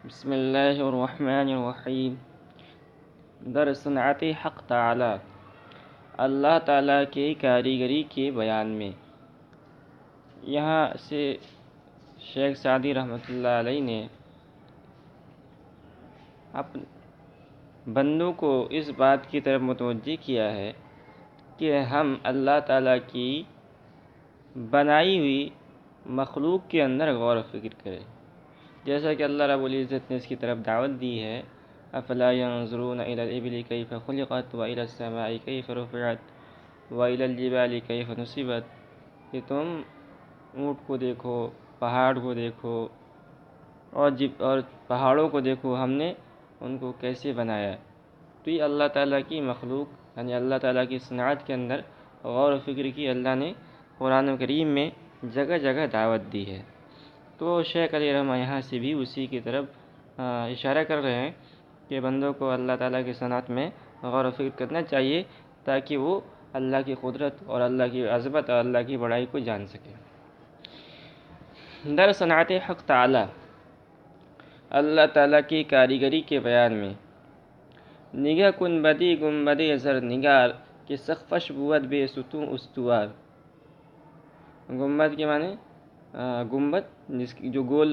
بسم اللہ الرحمن الرحیم۔ در صنعت حق تعالی، اللہ تعالیٰ کی کاریگری کے بیان میں یہاں سے شیخ سعدی رحمۃ اللہ علیہ نے اپنے بندوں کو اس بات کی طرف متوجہ کیا ہے کہ ہم اللہ تعالیٰ کی بنائی ہوئی مخلوق کے اندر غور و فکر کریں، جیسا کہ اللہ رب العزت نے اس کی طرف دعوت دی ہے۔ افلا ينظرون الى الابل كيف خلقت والى السماء كيف رفعت والى الجبال كيف نصبت، کہ تم اونٹ کو دیکھو، پہاڑ کو دیکھو اور پہاڑوں کو دیکھو، ہم نے ان کو کیسے بنایا۔ تو یہ اللہ تعالیٰ کی مخلوق یعنی اللہ تعالیٰ کی صنعت کے اندر غور و فکر کی اللہ نے قرآن کریم میں جگہ جگہ دعوت دی ہے۔ تو شیخ علیہ رحمہ یہاں سے بھی اسی کی طرف اشارہ کر رہے ہیں کہ بندوں کو اللہ تعالیٰ کی صنعت میں غور و فکر کرنا چاہیے تاکہ وہ اللہ کی قدرت اور اللہ کی عظمت اور اللہ کی بڑائی کو جان سکیں۔ در صنعت حق تعالی، اللہ تعالیٰ کی کاریگری کے بیان میں نگہ کن بدی گنبد زر نگار کہ سقفش بود بے ستون استوار۔ گنبد کے معنی گنبد جس کی جو گول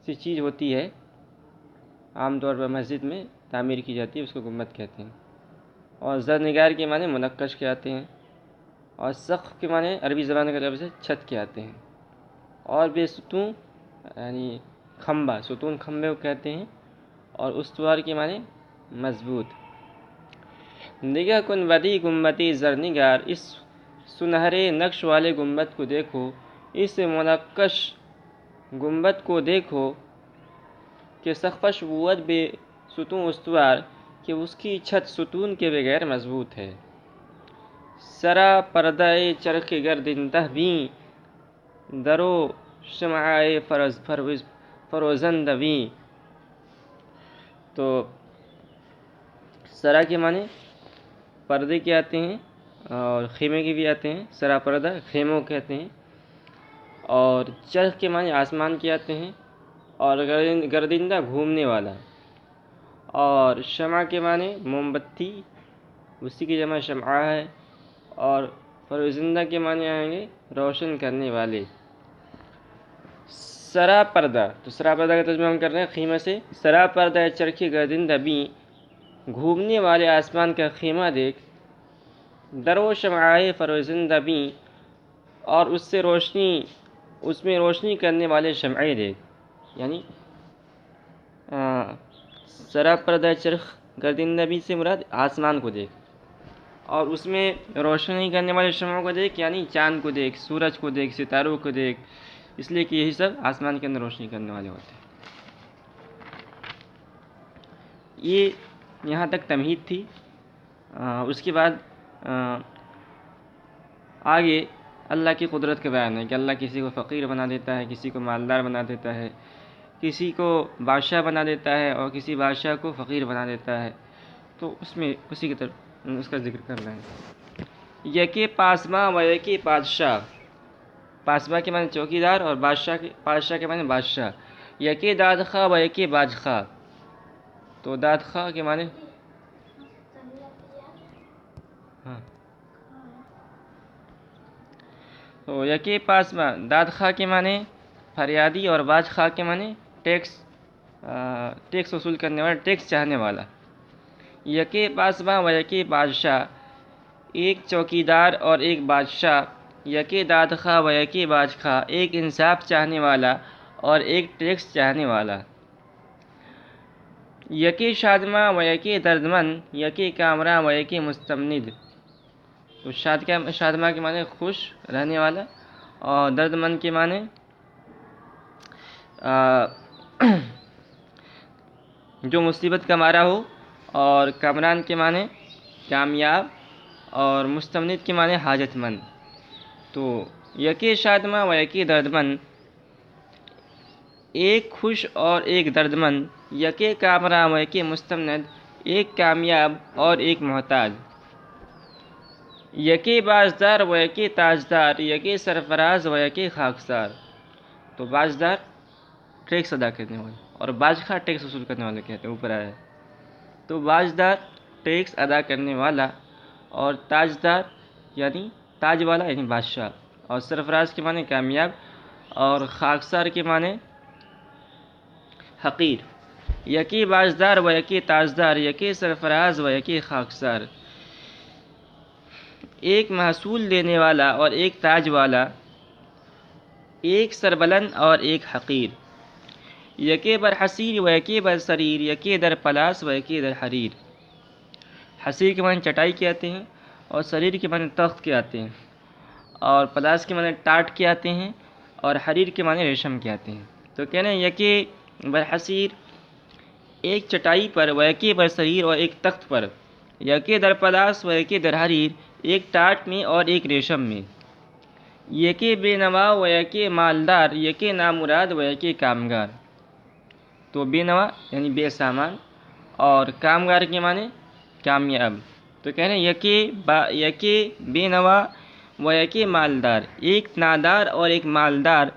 سی چیز ہوتی ہے، عام طور پر مسجد میں تعمیر کی جاتی ہے، اس کو گنبد کہتے ہیں۔ اور زرنگار کے معنی منقش کے آتے ہیں، اور سقف کے معنی عربی زبان کا لفظ ہے چھت کے آتے ہیں، اور بے ستون یعنی کھمبا، ستون کھمبے کو کہتے ہیں، اور استوار کے معنی مضبوط۔ نگہ کن بدی گنبدی زرنگار، اس سنہرے نقش والے گنبد کو دیکھو، اس منقش گنبد کو دیکھو کہ سقفش بود بے ستون استوار، کہ اس کی چھت ستون کے بغیر مضبوط ہے۔ سرا پردہ چرخ گردندہ بھی، درو شمعائے فروزند بھی۔ تو سرا کے معنی پردے کے آتے ہیں اور خیمے کے بھی آتے ہیں، سرا پردہ خیموں کہتے ہیں، اور چرخ کے معنی آسمان کے آتے ہیں، اور گردندہ گھومنے والا، اور شمع کے معنی موم بتی، اسی کی جمع شمعہ ہے، اور فروزندہ کے معنی آئیں گے روشن کرنے والے۔ سرا پردہ، تو سرا پردہ کا ترجمہ ہم کر رہے ہیں خیمہ سے۔ سرا پردہ چرخی گردندہ بھی، گھومنے والے آسمان کا خیمہ دیکھ، درو شمعائے فروزندہ بھی، اور اس میں روشنی کرنے والے شمعے دیکھ۔ یعنی سرا پردہ چرخ گردندہ بھی سے مراد آسمان کو دیکھ، اور اس میں روشنی کرنے والے شمعوں کو دیکھ، یعنی چاند کو دیکھ، سورج کو دیکھ، ستاروں کو دیکھ، اس لیے کہ یہی سب آسمان کے اندر روشنی کرنے والے ہوتے ہیں۔ یہ یہاں تک تمہید تھی۔ اس کے بعد آگے اللہ کی قدرت کا بیان ہے کہ اللہ کسی کو فقیر بنا دیتا ہے، کسی کو مالدار بنا دیتا ہے، کسی کو بادشاہ بنا دیتا ہے، اور کسی بادشاہ کو فقیر بنا دیتا ہے۔ تو اس میں اسی کی طرف اس کا ذکر کر رہے ہیں۔ یکے پاسباں و یکے بادشاہ، پاسباں کے معنی چوکیدار، اور بادشاہ کے معنی بادشاہ۔ یکے دادخواہ و یکے باجخواہ، تو دادخواہ کے معنی تو یکے پاسباں، دادخواہ کے معنی فریادی، اور باجخواہ کے معنی ٹیکس وصول کرنے والا، ٹیکس چاہنے والا۔ یکے پاسباں و یکے بادشاہ، ایک چوکیدار اور ایک بادشاہ۔ یکے دادخواہ و یکے باجخواہ، ایک انصاف چاہنے والا اور ایک ٹیکس چاہنے والا۔ یکے شادماں و یکے دردمند، یکے کامراں و یکے مستمند۔ تو شادماں کے معنی خوش رہنے والا، اور دردمند کے معنی جو مصیبت کا مارا ہو، اور کامران کے معنی کامیاب، اور مستمند کے معنی حاجت مند۔ تو یکے شادماں و یکے دردمند، ایک خوش اور ایک دردمند۔ یکے کامراں و یکے مستمند، ایک کامیاب اور ایک محتاج۔ یکے بازدار و یکے تاجدار، یکے سرفراز و یکے خاکسار۔ تو بازدار ٹیکس ادا کرنے والا، اور باجخوار ٹیکس وصول کرنے والا کہتے ہیں، اوپر آیا ہے۔ تو باجدار ٹیکس ادا کرنے والا، اور تاجدار یعنی تاج والا یعنی بادشاہ، اور سرفراز کے معنی کامیاب، اور خاکسار کے معنی حقیر۔ یکی باجدار و یکی تاجدار، یکی سرفراز و یکی خاکسار۔ ایک محصول دینے والا اور ایک تاج والا، ایک سربلند اور ایک حقیر۔ یکی بر حسیر و یکی بر سریر، یکی در پلاس و یکی در حریر۔ حسیر کے معنی چٹائی کے آتے ہیں، اور سریر کے معنی تخت کے آتے ہیں، اور پلاس کے معنی ٹاٹ کے آتے ہیں، اور حریر کے معنی ریشم کے آتے ہیں۔ تو کہنا ہے یکی بر حسیر ایک چٹائی پر، و یکی بر سریر اور ایک تخت پر، یکی در پلاس و یکی در حریر ایک ٹاٹ میں اور ایک ریشم میں۔ یکی بے نوا و یکی مالدار، یکی نامراد و یکی کامگار۔ تو بے نوا یعنی بے سامان، اور کامگار کے معنی کامیاب۔ تو کہہ رہے ہیں یکی بے نوا و یکی مالدار، ایک نادار اور ایک مالدار،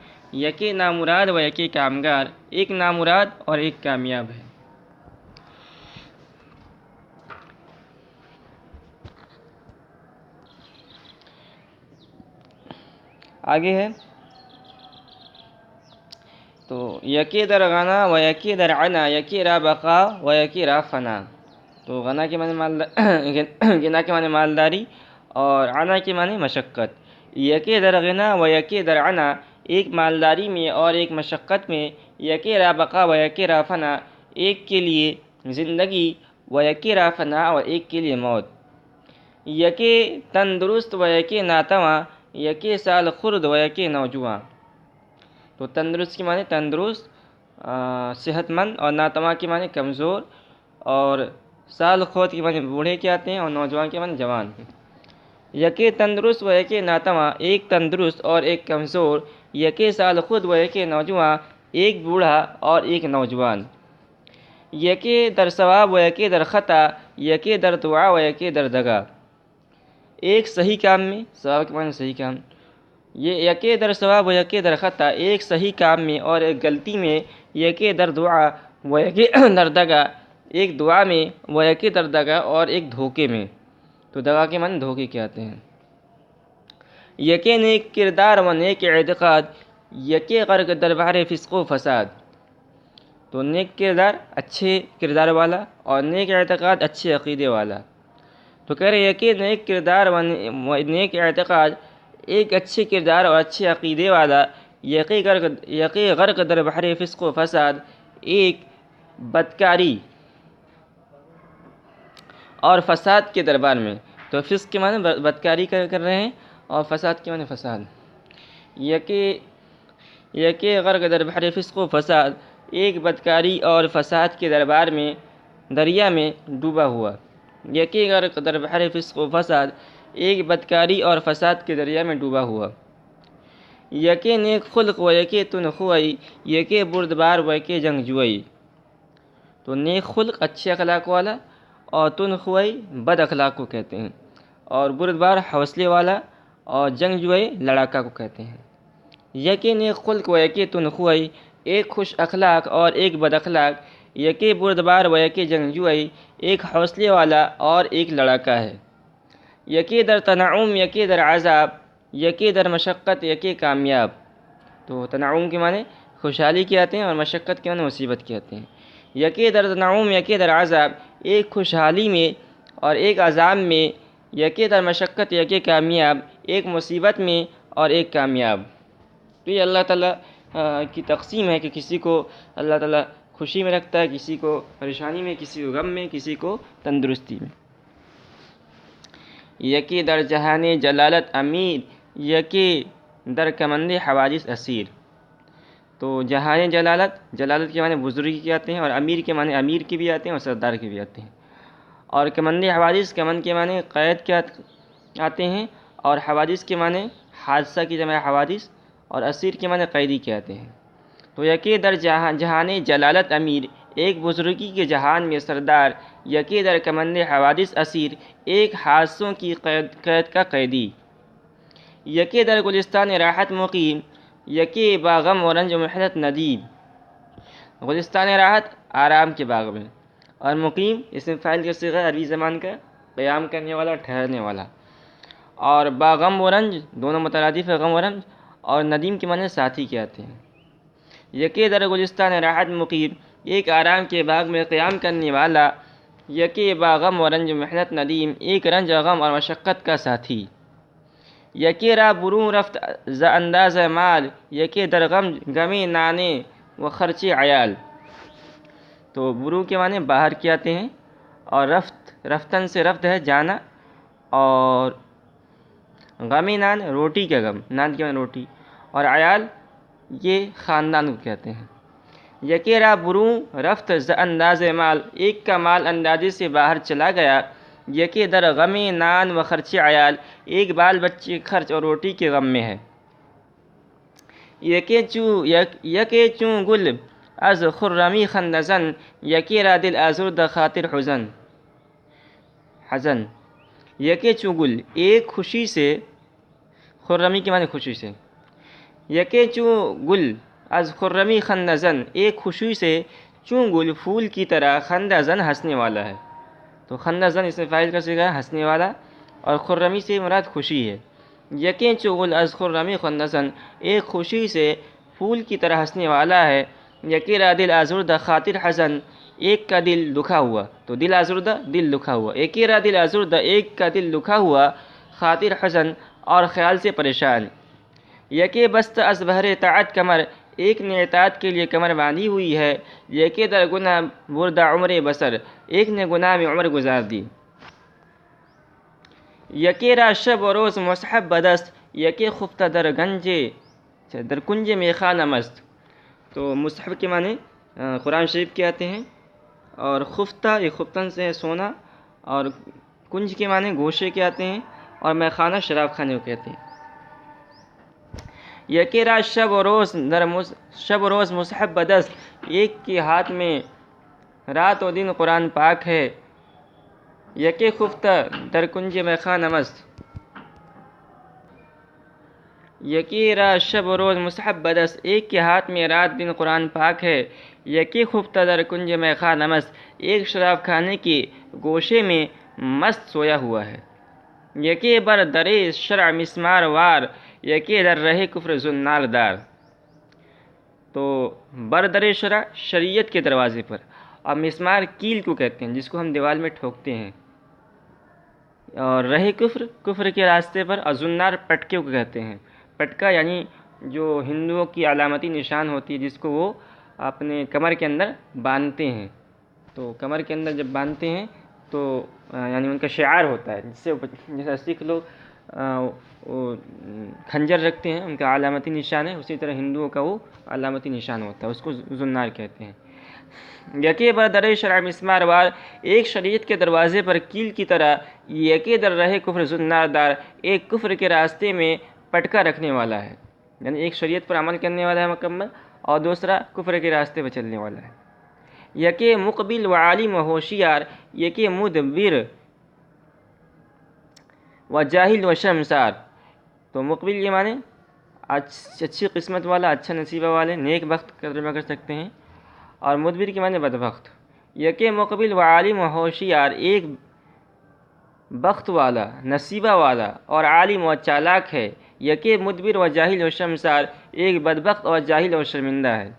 یکی نامراد و یکی کامگار، ایک نامراد اور ایک کامیاب ہے۔ آگے ہے تو یکی در غنا و یکی در عنا، یکی را بقا و یکی را فنا۔ تو غنا کے معنی غنا کے معنی مالداری، اور عنا کے معنی مشقت۔ یکی در غنا و یکی در عنا، ایک مالداری میں اور ایک مشقت میں، یکی را بقا و یکی را فنا، ایک کے لیے زندگی و یکی را فنا، اور ایک کے لیے موت۔ یکی تندرست و یکی ناتواں، یکی سال خرد و یکی نوجواں۔ تو تندرست کے معنی تندرست صحت مند، اور ناتواں کے معنی کمزور، اور سال خود کے معنی بوڑھے کے آتے ہیں، اور نوجوان کے معنی جوان۔ یکی تندرست و یکی ناتواں، ایک تندرست اور ایک کمزور، یکی سال خود و یکی نوجواں، ایک بوڑھا اور ایک نوجوان۔ یکی در ثواب و یکی در خطا، یکی در دعا و یکی در دغا۔ ایک صحیح کام میں، ثواب کے معنی صحیح کام، یہ یکی در ثواب و یکی در خطا، ایک صحیح کام میں اور ایک غلطی میں، یکی در دعا و یکی در دغا، ایک دعا میں و یکی در دغا، اور ایک دھوکے میں۔ تو دغا کے معنی دھوکے کے آتے ہیں۔ یکی نیک کردار و نیک اعتقاد، یکی غرق در بحر فسق و فساد۔ تو نیک کردار اچھے کردار والا، اور نیک اعتقاد اچھے عقیدے والا۔ تو کہہ رہے یکی نیک کردار و نیک اعتقاد، ایک اچھے کردار اور اچھے عقیدے والا، یکی غرق در بحر فسق و فساد، ایک بدکاری اور فساد کے دربار میں۔ تو فسق کے معنی بدکاری کر رہے ہیں، اور فساد کے معنی فساد۔ یکی غرق در بحر فسق و فساد، ایک بدکاری اور فساد کے دربار میں، دریا میں ڈوبا ہوا۔ یکی غرق در بحر فسق و فساد، ایک بدکاری اور فساد کے دریا میں ڈوبا ہوا۔ یکی نیک خلق و یکی تن خوئی، یکی بردبار و یکی جنگجوئی۔ تو نیک خلق اچھے اخلاق والا، اور تن خوئی بد اخلاق کو کہتے ہیں، اور بردبار حوصلے والا، اور جنگجوئی لڑاکا کو کہتے ہیں۔ یکی نیک خلق و یکی تن خوئی، ایک خوش اخلاق اور ایک بد اخلاق، یکی بردبار و یکی جنگجوئی، ایک حوصلے والا اور ایک لڑاکا ہے۔ یکی در تنعم یکی در عذاب، یکی در مشقت یکی کامیاب۔ تو تنعم کے معنی خوشحالی کے آتے ہیں، اور مشقت کے معنی مصیبت کے آتے ہیں۔ یکی در تنعم یکی در عذاب، ایک خوشحالی میں اور ایک عذاب میں، یکی در مشقت یکی کامیاب، ایک مصیبت میں اور ایک کامیاب۔ تو یہ اللہ تعالیٰ کی تقسیم ہے کہ کسی کو اللہ تعالیٰ خوشی میں رکھتا ہے، کسی کو پریشانی میں، کسی کو غم میں، کسی کو تندرستی میں۔ یکی در جہان جلالت امیر، یکی در کمند حوادث اسیر۔ تو جہان جلالت کے معنی بزرگی کے آتے ہیں، اور امیر کے معنی امیر کے بھی آتے ہیں، اور سردار کے بھی آتے ہیں۔ اور کمند حوادث، کمند کے معنی قید کے آتے ہیں، اور حوادث کے معنی حادثہ کی جمع حوادث، اور اسیر کے معنی قیدی کے آتے ہیں۔ تو یکی در جہان جلالت امیر، ایک بزرگی کے جہان میں سردار، یکی در کمند حوادث اسیر، ایک حادثوں کی قید کا قیدی۔ یکی در گلستان راحت مقیم، یکی با غم و رنج و محنت ندیم۔ گلستان راحت آرام کے باغ میں، اور مقیم اسم فاعل کا صیغہ عربی زبان کا قیام کرنے والا، ٹھہرنے والا، اور با غم و رنج دونوں مترادف ہے، غم و رنج، اور ندیم کے معنی ساتھی کے آتے ہیں۔ یکے در گلستان راحت مقیم، ایک آرام کے باغ میں قیام کرنے والا، یکے با غم و رنج محنت ندیم، ایک رنج غم اور مشقت کا ساتھی۔ یکے را بروں رفت ز انداز مال، یکے در غمی نانے و خرچ عیال۔ تو برو کے معنی باہر کے آتے ہیں، اور رفتن سے رفت ہے جانا، اور غمی نان روٹی کا غم، نان کے معنی روٹی، اور عیال یہ خاندان کو کہتے ہیں۔ یکے را بروں رفت ز انداز مال، ایک کا مال اندازے سے باہر چلا گیا، یکے در غم نان و خرچ عیال، ایک بال بچے خرچ اور روٹی کے غم میں ہے۔ یکے چوں گل از خرمی خندزن، یکے را دل آزرد خاطر حزن۔ یکے چوں گل ایک خوشی سے، خرمی کے معنی خوشی سے، یکے چوں گل از خرمی خندزن، ایک خوشی سے چوں گل پھول کی طرح، خندزن ہنسنے والا ہے۔ تو خندزن اس میں فاعل کا صیغہ ہے ہنسنے والا، اور خرمی سے مراد خوشی ہے۔ یکے چوں گل از خرمی خندزن، ایک خوشی سے پھول کی طرح ہنسنے والا ہے، یکے را دل آزردہ خاطر حزن، ایک کا دل دکھا ہوا، تو دل آزردہ دل دکھا ہوا، یکے را دل آزردہ ایک کا دل دکھا ہوا، خاطر حزن اور خیال سے پریشان۔ یکے بست از بہر طاعت کمر، ایک نے اطاعت کے لیے کمر باندھی ہوئی ہے، یکے در گناہ بردہ عمر بسر، ایک نے گناہ میں عمر گزار دی۔ یکے را شب و روز مصحب بدست، یکے خفتہ در کنج میں خانہ مست۔ تو مصحف کے معنی قرآن شریف کے آتے ہیں، اور خفتہ یہ خفتن سے سونا، اور کنج کے معنی گوشے کے آتے ہیں، اور میخانہ شراب خانے کو کہتے ہیں۔ یکے را شب و روز مصحف بدست، ایک کے ہاتھ میں رات و دن قرآن پاک ہے، یکے خفتہ در کنج میں خانہ مست۔ یکے را شب و روز مصحف بدست، ایک کے ہاتھ میں رات دن قرآن پاک ہے، یکے خفتہ در کنج میں خانہ مست، ایک شراب خانے کے گوشے میں مست سویا ہوا ہے۔ یکے بر در شرع مسمار وار، یکے در رہ کفر زنار دار۔ تو بر در شرع شریعت کے دروازے پر، اور مسمار کیل کو کہتے ہیں جس کو ہم دیوال میں ٹھوکتے ہیں، اور رہ کفر کے راستے پر، اور زنار پٹکے کو کہتے ہیں۔ پٹکا یعنی جو ہندوؤں کی علامتی نشان ہوتی ہے، جس کو وہ اپنے کمر کے اندر باندھتے ہیں۔ تو کمر کے اندر جب باندھتے ہیں تو یعنی ان کا شعار ہوتا ہے، جیسے سکھ لوگ کھنجر رکھتے ہیں، ان کا علامتی نشان ہے، اسی طرح ہندوؤں کا وہ علامتی نشان ہوتا ہے، اس کو زنار کہتے ہیں۔ یکے بر در شرع مسمار وار، ایک شریعت کے دروازے پر کیل کی طرح، یکے در رہ کفر زنار دار، ایک کفر کے راستے میں پٹکا رکھنے والا ہے، یعنی ایک شریعت پر عمل کرنے والا ہے مکمل، اور دوسرا کفر کے راستے پر چلنے والا ہے۔ یکے مقبل و عالم و ہوشیار، یکے مدبر و جاہل و شرمسار۔ تو مقبل یہ معنی اچھی قسمت والا، اچھا نصیبہ والے، نیک بخت کا ترجمہ کر سکتے ہیں، اور مدبر کے معنی بدبخت۔ یکے مقبل و عالم و ہوشیار، ایک بخت والا، نصیبہ والا اور عالم و چالاک ہے، یکے مدبر و جاہل و شرمسار، ایک بدبخت اور جاہل اور شرمندہ ہے۔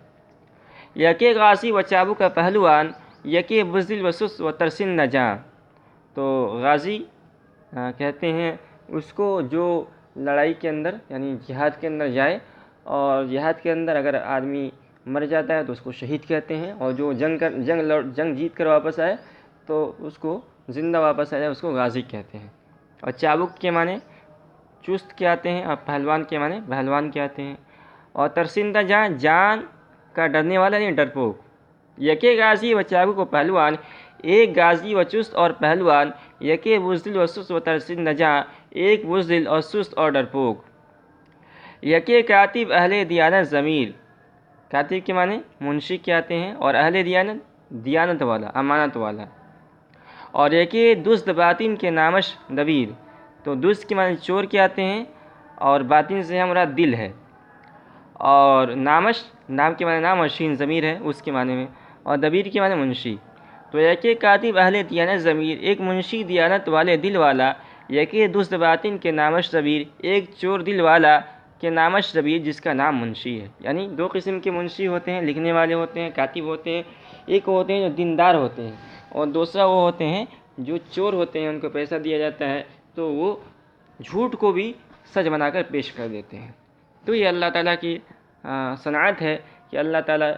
یکے غازی و چابک کا پہلوان، یکے بزدل و سست و ترسندہ جاں۔ تو غازی کہتے ہیں اس کو جو لڑائی کے اندر یعنی جہاد کے اندر جائے، اور جہاد کے اندر اگر آدمی مر جاتا ہے تو اس کو شہید کہتے ہیں، اور جو جنگ جیت کر واپس آئے تو اس کو زندہ واپس آ جائے اس کو غازی کہتے ہیں۔ اور چابک کے معنی چست کے آتے ہیں، اور پہلوان کے معنی پہلوان کے آتے ہیں، اور ترسندہ جاں جان کا ڈرنے والا نہیں، ڈرپوک۔ یکے غازی و چابک و پہلوان، ایک غازی و چست اور پہلوان، یکے بزدل و سست و ترسندہ جاں، ایک بزدل اور سست اور ڈرپوک۔ یکے کاتب اہل دیانت ضمیر، کاتب کے معنی منشی کے آتے ہیں، اور اہل دیانت والا، امانت والا۔ اور یکے دزد باطن کے نامش دبیر، تو دزد کے معنی چور کے آتے ہیں، اور باطن سے ہمارا دل ہے۔ اور نامش، نام کے معنی نام اور شین ضمیر ہے اس کے معنی میں، اور دبیر کے معنی منشی۔ تو یکے کاتب اہل دیانت ضمیر، ایک منشی دیانت والے دل والا، یکے دزد باطن کے نامش ضمیر، ایک چور دل والا کے نامش ضمیر جس کا نام منشی ہے۔ یعنی دو قسم کے منشی ہوتے ہیں، لکھنے والے ہوتے ہیں، کاتب ہوتے ہیں۔ ایک ہوتے ہیں جو دیندار ہوتے ہیں، اور دوسرا وہ ہوتے ہیں جو چور ہوتے ہیں، ان کو پیسہ دیا جاتا ہے تو وہ جھوٹ کو بھی سچ بنا کر پیش کر دیتے ہیں۔ تو یہ اللہ تعالیٰ کی صنعت ہے کہ اللہ تعالیٰ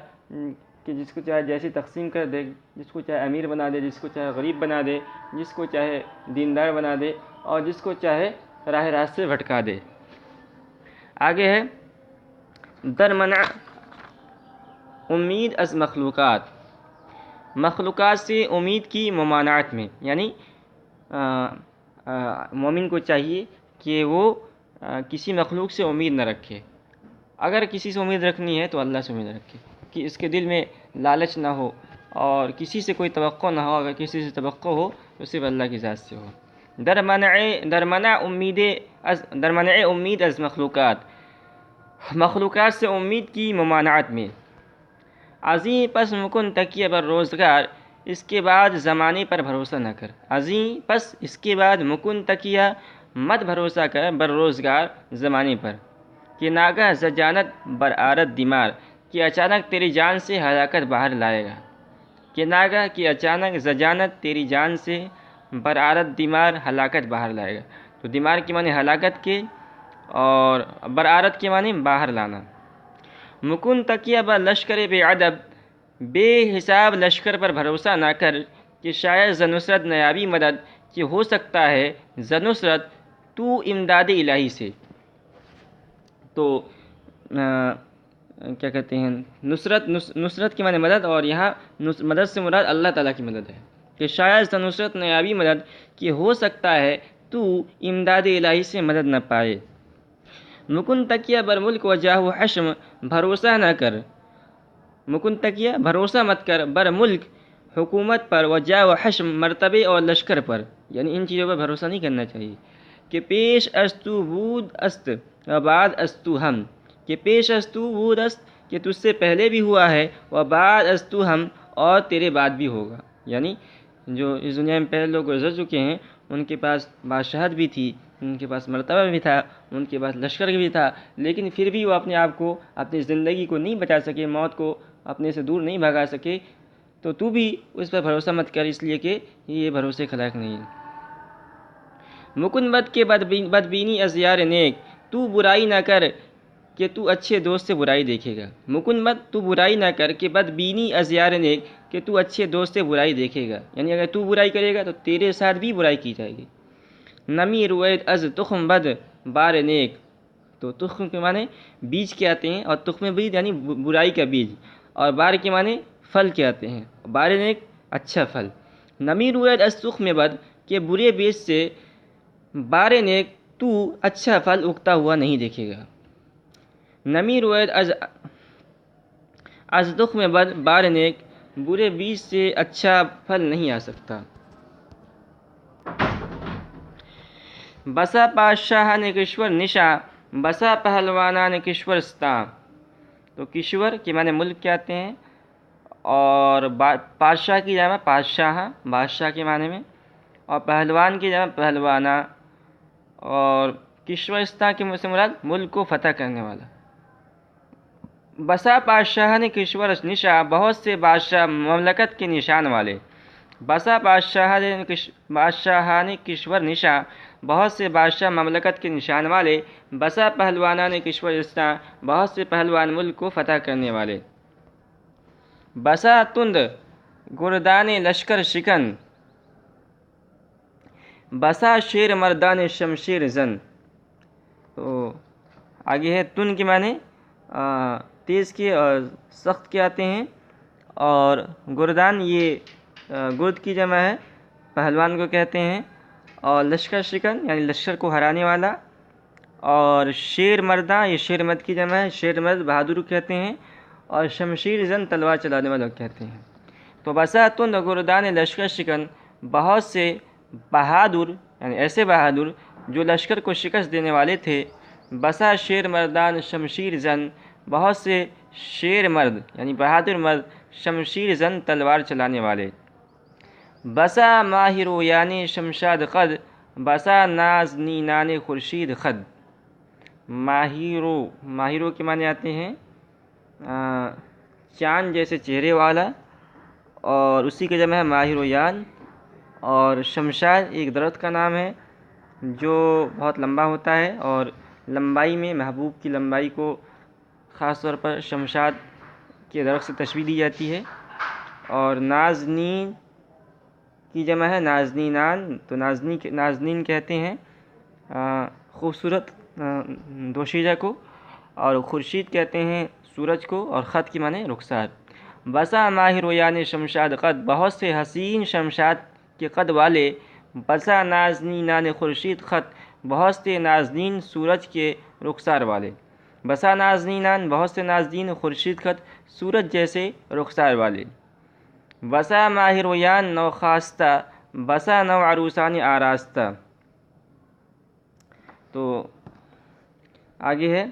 کہ جس کو چاہے جیسی تقسیم کر دے، جس کو چاہے امیر بنا دے، جس کو چاہے غریب بنا دے، جس کو چاہے دیندار بنا دے، اور جس کو چاہے راہ راست سے بھٹکا دے۔ آگے ہے درمنع امید از مخلوقات، مخلوقات سے امید کی ممانعت میں، یعنی مومن کو چاہیے کہ وہ کسی مخلوق سے امید نہ رکھے۔ اگر کسی سے امید رکھنی ہے تو اللہ سے امید رکھے، کہ اس کے دل میں لالچ نہ ہو اور کسی سے کوئی توقع نہ ہو۔ اگر کسی سے توقع ہو تو صرف اللہ کی ذات سے ہو۔ درمنع امید از مخلوقات، مخلوقات سے امید کی ممانعت میں۔ عظیم پس مکن تکیہ بر روزگار، اس کے بعد زمانے پر بھروسہ نہ کر۔ عظیم پس اس کے بعد مکن تکیہ، مت بھروسہ کر، بر روزگار زمانے پر، کہ ناگاہ زجانت بر آرد دمار، کہ اچانک تیری جان سے ہلاکت باہر لائے گا۔ کہ ناگاہ کہ اچانک زجانت تیری جان سے بر آرد دمار، ہلاکت باہر لائے گا۔ تو دمار کے معنی ہلاکت کے، اور برآرت کے معنی باہر لانا۔ مکن تکیہ بر لشکر بے ادب، بے حساب لشکر پر بھروسہ نہ کر، کہ شاید ز نصرت نیابی مدد، کہ ہو سکتا ہے ز نصرت تو امداد الہی سے۔ تو کیا کہتے ہیں، نصرت کے معنی مدد، اور یہاں مدد سے مراد اللہ تعالیٰ کی مدد ہے، کہ شاید ز نصرت نیابی مدد، کہ ہو سکتا ہے تو امداد الہی سے مدد نہ پائے۔ مکن تکیہ بر ملک و جاہ و حشم، بھروسہ نہ کر، مکن تکیہ بھروسہ مت کر، بر ملک حکومت پر، و جاہ و حشم مرتبے اور لشکر پر، یعنی ان چیزوں پر بھروسہ نہیں کرنا چاہیے۔ کہ پیش از تو بود است و بعد از تو ہم، کہ پیش از تو بود است، کہ تجھ سے پہلے بھی ہوا ہے، و بعد از تو ہم، اور تیرے بعد بھی ہوگا۔ یعنی جو اس دنیا میں پہلے لوگ گزر چکے ہیں ان کے پاس بادشاہت بھی تھی، ان کے پاس مرتبہ بھی تھا، ان کے پاس لشکر بھی تھا، لیکن پھر بھی وہ اپنے آپ کو، اپنی زندگی کو نہیں بچا سکے، موت کو اپنے سے دور نہیں بھگا سکے۔ تو بھی اس پر بھروسہ مت کر، اس لیے کہ یہ بھروسے کے لائق نہیں ہے۔ مکن بد کے بدبینی از یار نیک، تو برائی نہ کر کہ تو اچھے دوست سے برائی دیکھے گا۔ مکن بد، تو برائی نہ کر، کہ بدبینی از یار نیک، کہ تو اچھے دوست سے برائی دیکھے گا، یعنی اگر تو برائی کرے گا تو تیرے ساتھ بھی برائی کی جائے گی۔ نمی روید از تخم بد بار نیک، تو تخم کے معنی بیج کے آتے ہیں، اور تخم بیج یعنی برائی کا بیج، اور بار کے معنی پھل کے آتے ہیں، بار نیک اچھا پھل۔ نمی روید از تخم بد، کہ برے بیج سے بار نیک تو اچھا پھل اگتا ہوا نہیں دیکھے گا۔ نمی روید از تخم بد بار نیک، برے بیج سے اچھا پھل نہیں آ سکتا۔ بسا پادشاہ نے کشور نشا، بسا پہلوانا نے کشور ستاں، تو کشور کے معنی ملک کے آتے ہیں، اور پادشاہ کی جمع پادشاہ، بادشاہ کے معنی میں، اور پہلوان کی جمع پہلوانا، اور کشورستان کے سے مراد ملک کو فتح کرنے والا۔ بسا پادشاہ نے کشور نشا، بہت سے بادشاہ مملکت کے نشان والے۔ بسا بادشاہ نے کشور نشا، بہت سے بادشاہ مملکت کے نشان والے۔ بسا پہلوانا نے کشورستان، بہت سے پہلوان ملک کو فتح کرنے والے۔ بسا تند گردان لشکر شکن، بسا شیر مردان شمشیر زن، تو آگے ہے تن کے معنی تیز کے اور سخت کے آتے ہیں، اور گردان یہ گرد کی جمع ہے، پہلوان کو کہتے ہیں، اور لشکر شکن یعنی لشکر کو ہرانے والا، اور شیر مرداں یہ شیر مرد کی جمع ہے، شیر مرد بہادر کہتے ہیں، اور شمشیر زن تلوار چلانے والا کہتے ہیں۔ تو بسا تند گردان لشکر شکن، بہت سے بہادر یعنی ایسے بہادر جو لشکر کو شکست دینے والے تھے۔ بسا شیر مردان شمشیر زن، بہت سے شیر مرد یعنی بہادر مرد، شمشیر زن تلوار چلانے والے۔ بسا ماہرو یعنی شمشاد قد، بسا نازنینان خورشید خد۔ ماہرو کے معنی آتے ہیں چاند جیسے چہرے والا، اور اسی کے جمع ہے ماہرویان۔ اور شمشاد ایک درخت کا نام ہے جو بہت لمبا ہوتا ہے، اور لمبائی میں محبوب کی لمبائی کو خاص طور پر شمشاد کے درخت سے تشبیہ دی جاتی ہے۔ اور نازنین کی جمع ہے نازنینان، تو نازنین کہتے ہیں خوبصورت دوشیزہ کو، اور خورشید کہتے ہیں سورج کو، اور خط کی معنی رخسار۔ بسا ماہر یعنی شمشاد قد، بہت سے حسین شمشاد کے قد والے۔ بسا نازنینان خورشید خط، بہت سے نازنین سورج کے رخسار والے۔ بسا نازنینان، بہت سے نازنین، خورشید خط، سورج جیسے رخسار والے۔ بسا ماہرویان نو خواستہ، بسا نو عروسان آراستہ۔ تو آگے ہے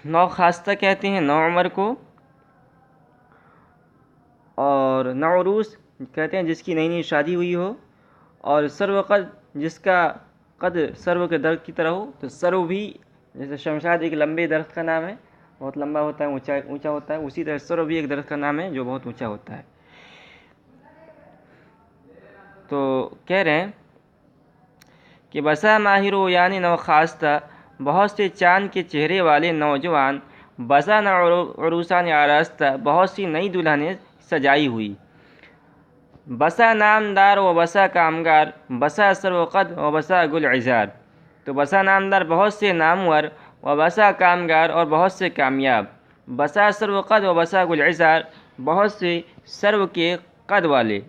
نو خواستہ کہتے ہیں نو عمر کو، اور نو عروس کہتے ہیں جس کی نئی نئی شادی ہوئی ہو، اور سرو قد جس کا قد سرو کے درخت کی طرح ہو۔ تو سرو بھی جیسے شمشاد ایک لمبے درخت کا نام ہے، بہت لمبا ہوتا ہے، اونچا ہوتا ہے، اسی طرح سرو بھی ایک درخت کا نام ہے جو بہت اونچا ہوتا ہے۔ تو کہہ رہے ہیں کہ بسا ماہرو یعنی نو خواستہ، بہت سے چاند کے چہرے والے نوجوان۔ بسا نو عروسان آراستہ، بہت سی نئی دلہنیں سجائی ہوئی۔ بسا نامدار و بسا کامگار، بسا سرو قد و بسا گل عذار۔ تو بسا نامدار بہت سے نامور، و بسا کامگار اور بہت سے کامیاب۔ بسا سرو قد و بسا گل عذار، بہت سے سرو کے قد والے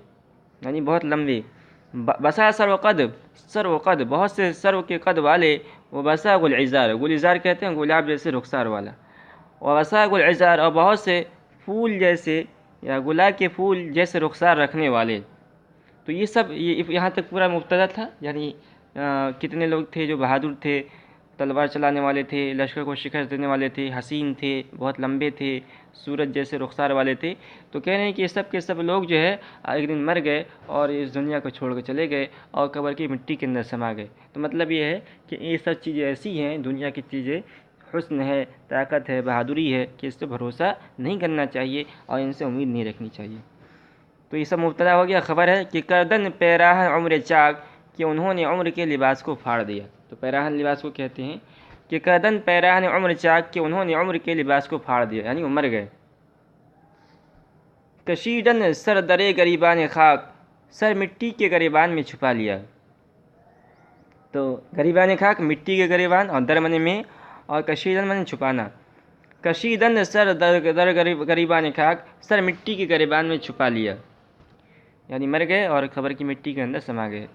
یعنی بہت لمبے۔ بسا سرو قد بہت سے سرو کے قد والے، و بسا گل عذار، گل عذار کہتے ہیں گلاب جیسے رخسار والا۔ و بسا گل عذار، اور بہت سے پھول جیسے یا گلاب کے پھول جیسے رخسار رکھنے والے۔ تو یہ سب یہاں تک پورا مبتدا تھا، یعنی کتنے لوگ تھے جو بہادر تھے، تلوار چلانے والے تھے، لشکر کو شکست دینے والے تھے، حسین تھے، بہت لمبے تھے، سورج جیسے رخسار والے تھے۔ تو کہہ رہے ہیں کہ یہ سب کے سب لوگ جو ہے ایک دن مر گئے اور اس دنیا کو چھوڑ کے چلے گئے اور قبر کی مٹی کے اندر سما گئے۔ تو مطلب یہ ہے کہ یہ سب چیزیں ایسی ہیں، دنیا کی چیزیں، حسن ہے، طاقت ہے، بہادری ہے، کہ اس سے بھروسہ نہیں کرنا چاہیے اور ان سے امید نہیں رکھنی چاہیے۔ تو یہ سب مبتدا ہو گیا۔ خبر ہے کہ کردن پیراہن عمر چاک، کہ انہوں نے عمر کے لباس کو پھاڑ دیا۔ تو پیراہن لباس کو کہتے ہیں کہ کردن پیراہن عمر چاک، کہ انہوں نے عمر کے لباس کو پھاڑ دیا یعنی وہ مر گئے۔ کشیدن سر درے گریبان خاک، سر مٹی کے گریبان میں چھپا لیا۔ تو گریبان خاک مٹی کے گریبان، اور در من میں، اور کشیدن من چھپانا۔ کشیدن سر در گریبان خاک، سر مٹی کے گریبان میں چھپا لیا یعنی مر گئے اور قبر کی مٹی کے اندر سما گئے۔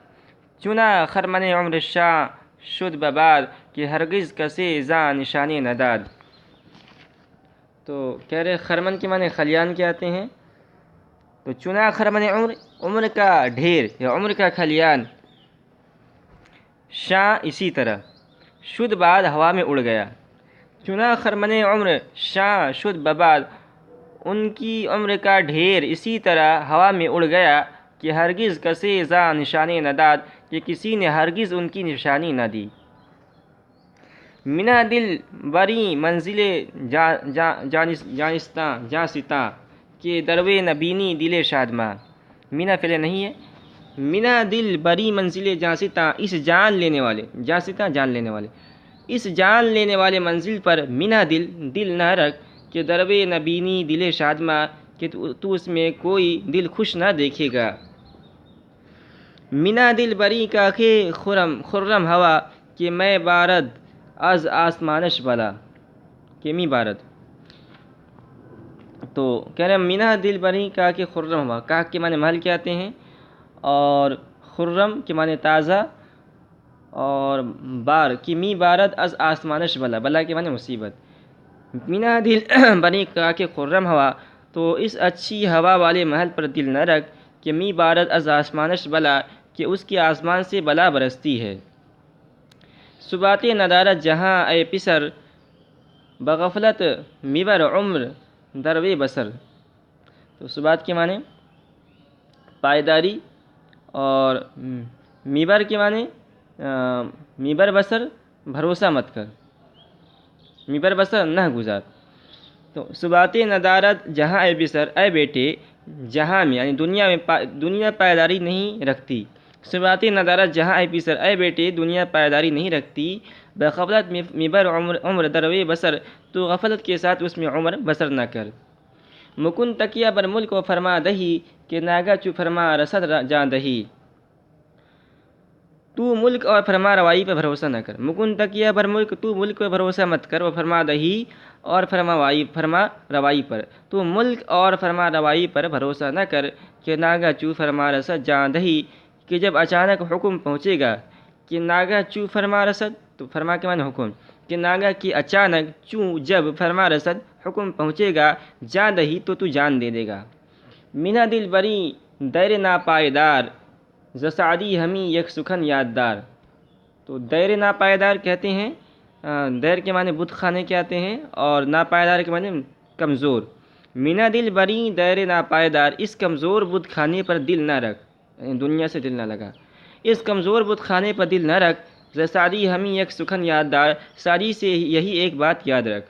چنا خرمن عمر شاہ شد بباد، کہ ہرگز کسے زاں نشانی نداد۔ تو کہہ رہے خرمن کے معنی خلیان کے آتے ہیں۔ تو چنا خرمن عمر کا ڈھیر یا عمر کا خلیان، شاہ اسی طرح، شد بعد ہوا میں اڑ گیا۔ چنا خرمن عمر شاہ شد بباد، ان کی عمر کا ڈھیر اسی طرح ہوا میں اڑ گیا، کہ ہرگز کسے زاں نشانی نداد، کہ کسی نے ہرگز ان کی نشانی نہ دی۔ منا دل بری منزل جانستاں، کہ دروے نبینی دل شادماں۔ مینا فعل نہیں ہے۔ منا دل بری منزل جانستاں، اس جان لینے والے، جانستاں جان لینے والے، اس جان لینے والے منزل پر منا دل نہ رکھ، کہ دروے نبینی دل شادماں، کہ تو اس میں کوئی دل خوش نہ دیکھے گا۔ منا دل بری کا خے خرم ہوا، کہ میں بارد از آسمانش بلا، کہ می بارد۔ تو کہہ رہے ہیں مینا دل بری کا کہ خرم ہوا، کا کے معنی محل کے آتے ہیں، اور خرم کے معنی تازہ، اور بار کی می بارد از آسمانش بلا، بلا کے معنی مصیبت۔ مینا دل بری کا کہ خرم ہوا، تو اس اچھی ہوا والے محل پر دل نہ رکھ، کہ می بارد از آسمانش بلا، کہ اس کی آسمان سے بلا برستی ہے۔ صبات ندارت جہاں اے پسر، بغفلت میبر عمر دروے بسر. تو اس بات کے معنی پائیداری، اور میبر کے معنی میبر بسر بھروسہ مت کر، میبر بسر نہ گزار. تو ثبات ندارت جہاں اے بسر، اے بیٹے جہاں میں یعنی دنیا میں دنیا پائیداری نہیں رکھتی. ثبات ندارت جہاں اے بسر، اے بیٹے دنیا پائیداری نہیں رکھتی. بغفلت میبر عمر دروے بسر، تو غفلت کے ساتھ اس میں عمر بسر نہ کر. مکن تکیہ بر ملک و فرما دہی، کہ ناگا چو فرما رسد جان دہی. تو ملک اور فرما روائی پر بھروسہ نہ کر. مکن تکیہ بر ملک، تو ملک پر بھروسہ مت کر. وہ فرما دہی، اور فرما روائی پر. تو ملک اور فرما روائی پر بھروسہ نہ کر. کہ ناگا چو فرما رسد جان دہی، کہ جب اچانک حکم پہنچے گا. کہ ناگا چو فرما رسد، تو فرما کے معنی حکم، کہ ناگا کی اچانک، چوں جب، فرما رسد حکم پہنچے گا، جان دہی تو جان دے دے گا. مینا دل بری دیر ناپائیدار، ز سعدی ہمیں یک سخن یاددار. تو دیر ناپائیدار کہتے ہیں، دیر کے معنی بت خانے کے آتے ہیں، اور ناپائیدار کے معنی کمزور. مینا دل بری دیر ناپائیدار، اس کمزور بت خانے پر دل نہ رکھ، یعنی دنیا سے دل نہ لگا. اس کمزور بت خانے پر دل نہ رکھ. ز سعدی ہمیں یک سخن یاددار، سعدی سے یہی ایک بات یاد رکھ.